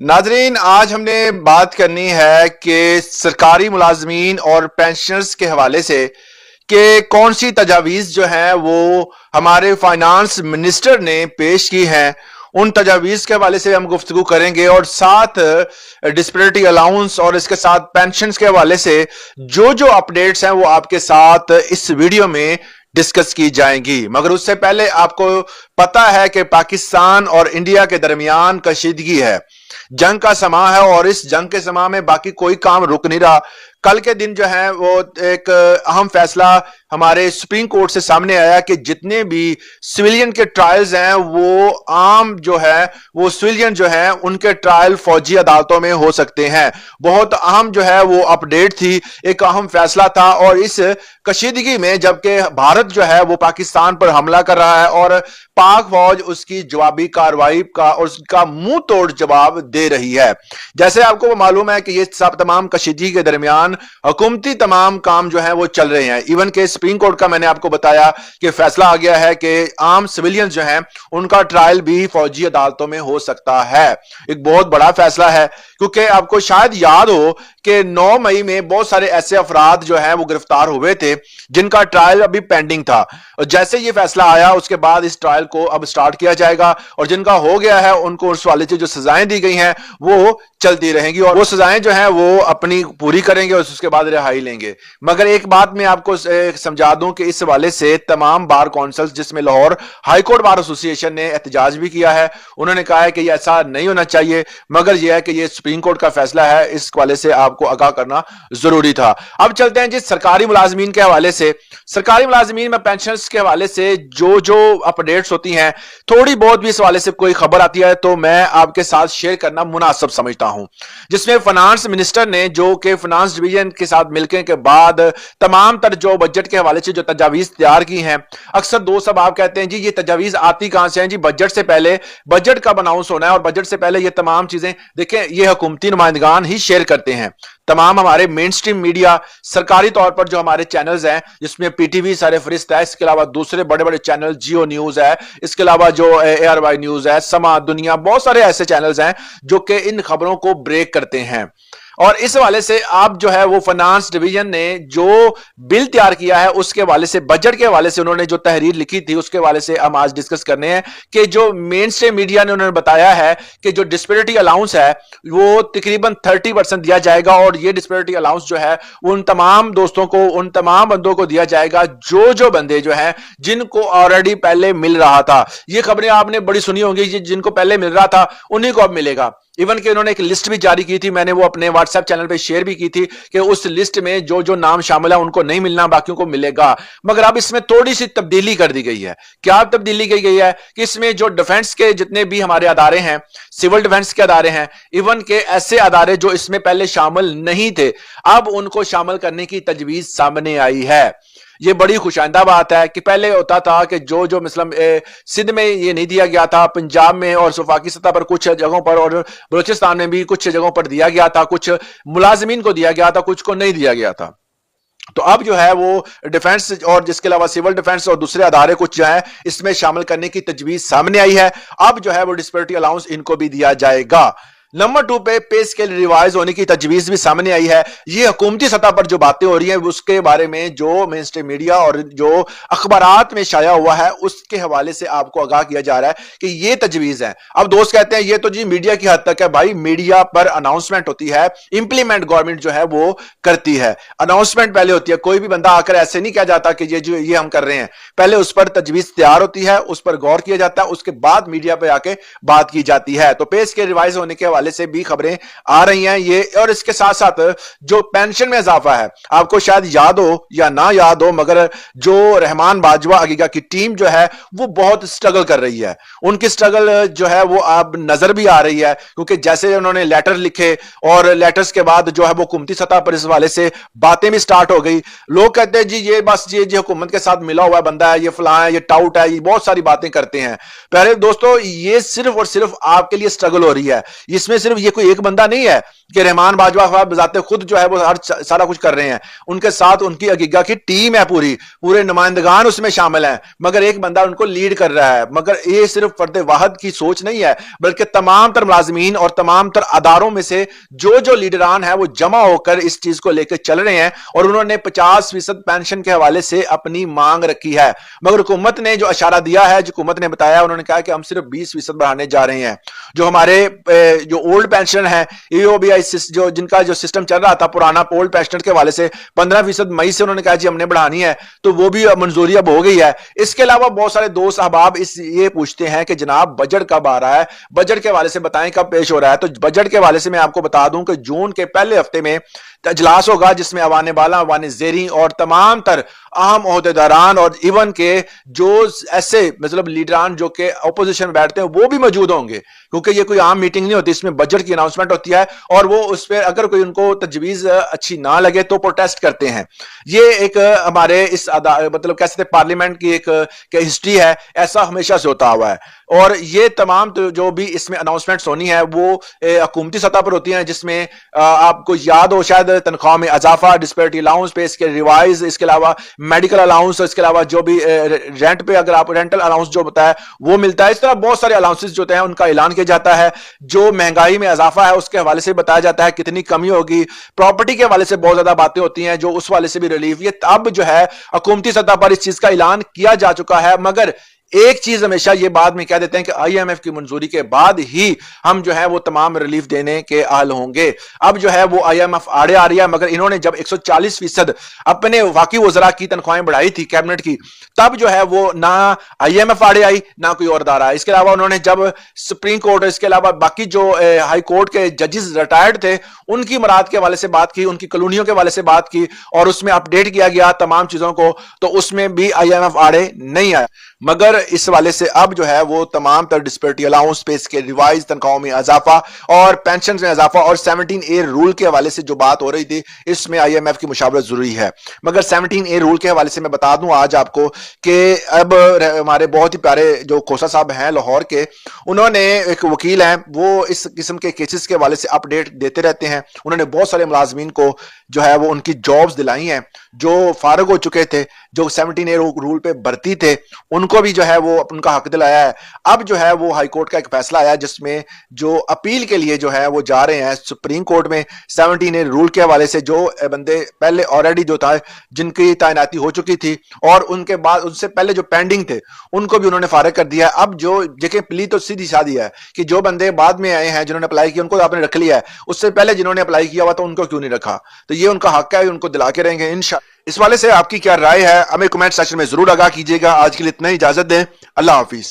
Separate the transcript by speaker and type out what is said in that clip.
Speaker 1: नाजरीन, आज हमने बात करनी है कि सरकारी मुलाजमीन और पेंशनर्स के हवाले से कि कौन सी तजावीज़ जो है वो हमारे फाइनेंस मिनिस्टर ने पेश की हैं। उन तजावीज़ के हवाले से हम गुफ्तगू करेंगे और साथ डिस्पेरिटी अलाउंस और इसके साथ पेंशन के हवाले से जो जो अपडेट्स हैं वो आपके साथ इस वीडियो में डिस्कस की जाएंगी। मगर उससे पहले आपको पता है कि पाकिस्तान और इंडिया के दरमियान कशीदगी है, जंग का समा है और इस जंग के समा में बाकी कोई काम रुक नहीं रहा। कल के दिन जो है वो एक अहम फैसला हमारे सुप्रीम कोर्ट से सामने आया कि जितने भी सिविलियन के ट्रायल्स हैं वो आम जो है वो सिविलियन जो है उनके ट्रायल फौजी अदालतों में हो सकते हैं। बहुत अहम जो है वो अपडेट थी, एक अहम फैसला था। और इस कशीदगी में जबकि भारत जो है वो पाकिस्तान पर हमला कर रहा है और पाक फौज उसकी जवाबी कार्रवाई का और उसका मुंह तोड़ जवाब दे रही है। जैसे आपको मालूम है कि ये सब तमाम कशीदगी के दरमियान हुकूमती तमाम काम जो है वो चल रहे हैं। इवन के सुप्रीम कोर्ट का मैंने आपको बताया कि फैसला आ गया है कि आम सिविलियन जो हैं उनका ट्रायल भी फौजी अदालतों में हो सकता है। एक बहुत बड़ा फैसला है क्योंकि आपको शायद याद हो कि 9 मई में बहुत सारे ऐसे अफराद जो हैं वो गिरफ्तार हुए थे जिनका ट्रायल अभी पेंडिंग था। और जैसे ये फैसला आया उसके बाद इस ट्रायल को अब स्टार्ट किया जाएगा और जिनका हो गया है उनको उस वाले से जो सजाएं दी गई हैं वो चलती रहेंगी और वो सजाएं जो हैं वो अपनी पूरी करेंगे और उसके बाद रिहाई लेंगे। मगर एक बात मैं आपको समझा दूं कि इस हवाले से तमाम बार काउंसिल्स जिसमें लाहौर हाईकोर्ट बार एसोसिएशन ने एहतजाज भी किया है, उन्होंने कहा है कि ये ऐसा नहीं होना चाहिए। मगर यह है कि ये सुप्रीम कोर्ट का फैसला है, इस हवाले से आपको आगाह करना जरूरी था। अब चलते हैं जी सरकारी मुलाजमीन के हवाले से। सरकारी मुलाजमीन में पेंशन के हवाले से जो जो अपडेट्स होती हैं, थोड़ी बहुत भी इस हवाले से कोई खबर आती है तो मैं आपके साथ शेयर करना मुनासिब समझता हूं। जिसमें फाइनेंस मिनिस्टर ने जो कि फाइनेंस डिवीजन के साथ मिलने के बाद तमाम तर जो बजट के हवाले से जो तजावीज तैयार की हैं, अक्सर दोस्त सब आप कहते हैं जी ये तजावीज आती कहां से हैं जी, बजट से पहले बजट कब अनाउंस होना है और बजट से पहले ये तमाम चीजें देखें ये हुकूमती नुमाइंदगान ही शेयर करते हैं। तमाम हमारे मेन स्ट्रीम मीडिया सरकारी तौर पर जो हमारे चैनल्स हैं जिसमें पीटीवी सरफरिस्त है, इसके अलावा दूसरे बड़े बड़े चैनल जियो न्यूज है, इसके अलावा जो ARY न्यूज है, समा दुनिया, बहुत सारे ऐसे चैनल्स हैं जो कि इन खबरों को ब्रेक करते हैं। और इस हवाले से आप जो है वो फाइनेंस डिवीजन ने जो बिल तैयार किया है उसके हवाले से, बजट के हवाले से उन्होंने जो तहरीर लिखी थी उसके हवाले से हम आज डिस्कस करने हैं कि जो मेन स्ट्रीम मीडिया ने उन्होंने बताया है कि जो डिस्पेरिटी अलाउंस है वो तकरीबन 30% दिया जाएगा और ये डिस्पेरिटी अलाउंस जो है उन तमाम दोस्तों को, उन तमाम बंदों को दिया जाएगा जो जो बंदे जो है जिनको ऑलरेडी पहले मिल रहा था। ये खबरें आपने बड़ी सुनी होंगी, जिनको पहले मिल रहा था उन्हीं को अब मिलेगा। इवन कि उन्होंने एक लिस्ट भी जारी की थी, मैंने वो अपने व्हाट्सएप चैनल पे शेयर भी की थी कि उस लिस्ट में जो जो नाम शामिल है उनको नहीं मिलना, बाकियों को मिलेगा। मगर अब इसमें थोड़ी सी तब्दीली कर दी गई है। क्या तब्दीली की गई है कि इसमें जो डिफेंस के जितने भी हमारे अदारे हैं, सिविल डिफेंस के अदारे हैं, इवन के ऐसे अदारे जो इसमें पहले शामिल नहीं थे, अब उनको शामिल करने की तजवीज सामने आई है। ये बड़ी खुशाइंदा बात है कि पहले होता था कि जो जो मतलब सिंध में ये नहीं दिया गया था, पंजाब में और वफाकी सतह पर कुछ जगहों पर और बलूचिस्तान में भी कुछ जगहों पर दिया गया था, कुछ मुलाजमीन को दिया गया था, कुछ को नहीं दिया गया था। तो अब जो है वो डिफेंस और जिसके अलावा सिविल डिफेंस और दूसरे अदारे कुछ जो है इसमें शामिल करने की तजवीज सामने आई है। अब जो है वो डिस्पेरिटी अलाउंस इनको भी दिया जाएगा। नंबर 2 पे स्केल रिवाइज होने की तजवीज भी सामने आई है। ये हुकूमती सतह पर जो बातें हो रही हैं उसके बारे में जो मेन स्ट्रीम मीडिया और जो अखबारात में शाया हुआ है उसके हवाले से आपको आगाह किया जा रहा है कि ये तजवीज है। अब दोस्त कहते हैं ये तो जी मीडिया की हद तक है। भाई मीडिया पर अनाउंसमेंट होती है, इंप्लीमेंट गवर्नमेंट जो है वो करती है। अनाउंसमेंट पहले होती है, कोई भी बंदा आकर ऐसे नहीं कहा जाता कि ये हम कर रहे हैं। पहले उस पर तजवीज तैयार होती है, उस पर गौर किया जाता है, उसके बाद मीडिया पर आके बात की जाती है। तो पे स्केल रिवाइज होने के से भी खबरें आ रही हैं ये। और इसके साथ साथ जो पेंशन में इजाफा है, आपको शायद याद हो या ना याद हो, मगर जो रहमान बाजवा अगीगा की टीम जो है वो बहुत स्ट्रगल कर रही है। उनकी स्ट्रगल जो है वो अब नजर भी आ रही है क्योंकि जैसे उन्होंने लेटर लिखे और लेटर्स के बाद जो है वो हुकूमती सतह पर इस वाले से बातें भी स्टार्ट हो गई। लोग कहते हैं जी ये बस ये हुकूमत के साथ मिला हुआ बंदा है, ये फलां है, ये टाउट है, ये बहुत सारी बातें करते हैं। पहले दोस्तों ये सिर्फ और सिर्फ आपके लिए स्ट्रगल हो रही है, इसमें इसमें सिर्फ ये कोई एक बंदा नहीं है कि रहमान बाजवा साहब बजाते खुद जो है वो हर सारा कुछ कर रहे हैं, उनके साथ उनकी अकीका की टीम है, पूरे नुमाइंदगान उसमें शामिल हैं, मगर एक बंदा उनको लीड कर रहा है। मगर ये सिर्फ फर्द वाहिद की सोच नहीं है, बल्कि तमाम तर मुलाजमीन और तमाम तर अदारों में से जो लीडरान है वो जमा होकर इस चीज को लेकर चल रहे हैं और उन्होंने 50% पेंशन के हवाले से अपनी मांग रखी है। मगर हुकूमत ने जो इशारा दिया है, जो हुकूमत ने बताया, उन्होंने कहा कि हम सिर्फ 20% बढ़ाने जा रहे हैं। जो हमारे जो ओल्ड पेंशन है, ईओबीआई जो जिनका जो सिस्टम चल रहा था पुराना ओल्ड पेंशनर के हवाले से 15% मई से उन्होंने कहा जी हमने बढ़ानी है, तो वो भी मंजूरी अब हो गई है। इसके अलावा बहुत सारे दोस्त अहबाब ये पूछते हैं कि जनाब बजट कब आ रहा है, बजट के हवाले से बताएं कब पेश हो रहा है। तो बजट के हवाले से मैं आपको बता दूं कि जून के पहले हफ्ते में इजलास होगा, जिसमें अवान बाला, अवान ज़ेरी और तमाम तर अहम ओहदेदारान और इवन के जो ऐसे मतलब लीडरान जो के अपोजिशन में बैठते हैं वो भी मौजूद होंगे, क्योंकि ये कोई आम मीटिंग नहीं होती, इसमें बजट की अनाउंसमेंट होती है और वो उस पर अगर कोई उनको तजवीज अच्छी ना लगे तो प्रोटेस्ट करते हैं। ये एक हमारे इस मतलब कह सकते पार्लियामेंट की एक हिस्ट्री है, ऐसा हमेशा से होता हुआ है। और ये तमाम तो जो भी इसमें अनाउंसमेंट्स होनी है वो हुकूमती सतह पर होती हैं, जिसमें आपको याद हो शायद तनख्वाह में इजाफा, डिस्पेरिटी अलाउंस पे इसके रिवाइज, इसके अलावा मेडिकल अलाउंस, इसके अलावा जो भी रेंट पे अगर आप रेंटल अलाउंस जो होता है वो मिलता है। इस तरह बहुत सारे अलाउंसेस जो होते हैं उनका ऐलान किया जाता है। जो महंगाई में इजाफा है उसके हवाले से बताया जाता है कितनी कमी होगी। प्रॉपर्टी के हवाले से बहुत ज्यादा बातें होती हैं, जो उस वाले से भी रिलीफ। ये अब जो है हुकूमती सतह पर इस चीज का ऐलान किया जा चुका है, मगर एक चीज हमेशा ये बाद में कह देते हैं कि आईएमएफ की मंजूरी के बाद ही हम जो है वो तमाम रिलीफ देने के अहल होंगे। अब जो है वो आईएमएफ आड़े आ रही है, मगर इन्होंने जब 140% अपने वाकई वज़रा की तनख्वाहें बढ़ाई थी कैबिनेट की, तब जो है वो ना आईएमएफ आड़े आई ना कोई और अदारा। इसके अलावा उन्होंने जब सुप्रीम कोर्ट, इसके अलावा बाकी जो हाई कोर्ट के जजेस रिटायर्ड थे उनकी मराद के हवाले से बात की, उनकी कॉलोनियों के हवाले से बात की और उसमें अपडेट किया गया तमाम चीजों को, तो उसमें भी आईएमएफ आड़े नहीं आया। मगर इस वाले से अब जो है वो तमाम तर डिस्पेरिटी अलाउंस पे इसके रिवाइज तनख्वाहों में इजाफा और पेंशन में इजाफा और 17A रूल के हवाले से जो बात हो रही थी, इसमें आईएमएफ की मुशावरत जरूरी है। मगर 17A रूल के हवाले से मैं बता दूं आज आपको कि अब हमारे बहुत ही प्यारे जो खोसा साहब हैं लाहौर के, उन्होंने एक वकील हैं, वो इस किस्म के केसेस के हवाले से अपडेट देते रहते हैं। उन्होंने बहुत सारे मुलाजमीन को जो है वो उनकी जॉब्स दिलाई हैं, जो फारग हो चुके थे, जो 17A रूल पे भर्ती थे, उनको भी जो है वो उनका हक दिलाया है। अब जो है वो हाई कोर्ट का एक फैसला आया जिसमें जो अपील के लिए जो है वो जा रहे हैं सुप्रीम कोर्ट में 17A रूल के हवाले से। जो बंदे पहले ऑलरेडी जो था जिनकी तैनाती हो चुकी थी और उनके बाद उनसे पहले जो पेंडिंग थे उनको भी उन्होंने फारिग कर दिया है। अब जो जगह प्ली तो सीधी सादी है कि जो बंदे बाद में आए हैं जिन्होंने अप्लाई किया उनको तो आपने रख लिया है, उससे पहले जिन्होंने अप्लाई किया हुआ तो उनको क्यों नहीं रखा? तो ये उनका हक है, उनको दिला के रहेंगे इंशाअल्लाह। इस वाले से आपकी क्या राय है हमें कमेंट सेक्शन में जरूर आगाह कीजिएगा। आज के लिए इतना ही, इजाजत दें, अल्लाह हाफिज।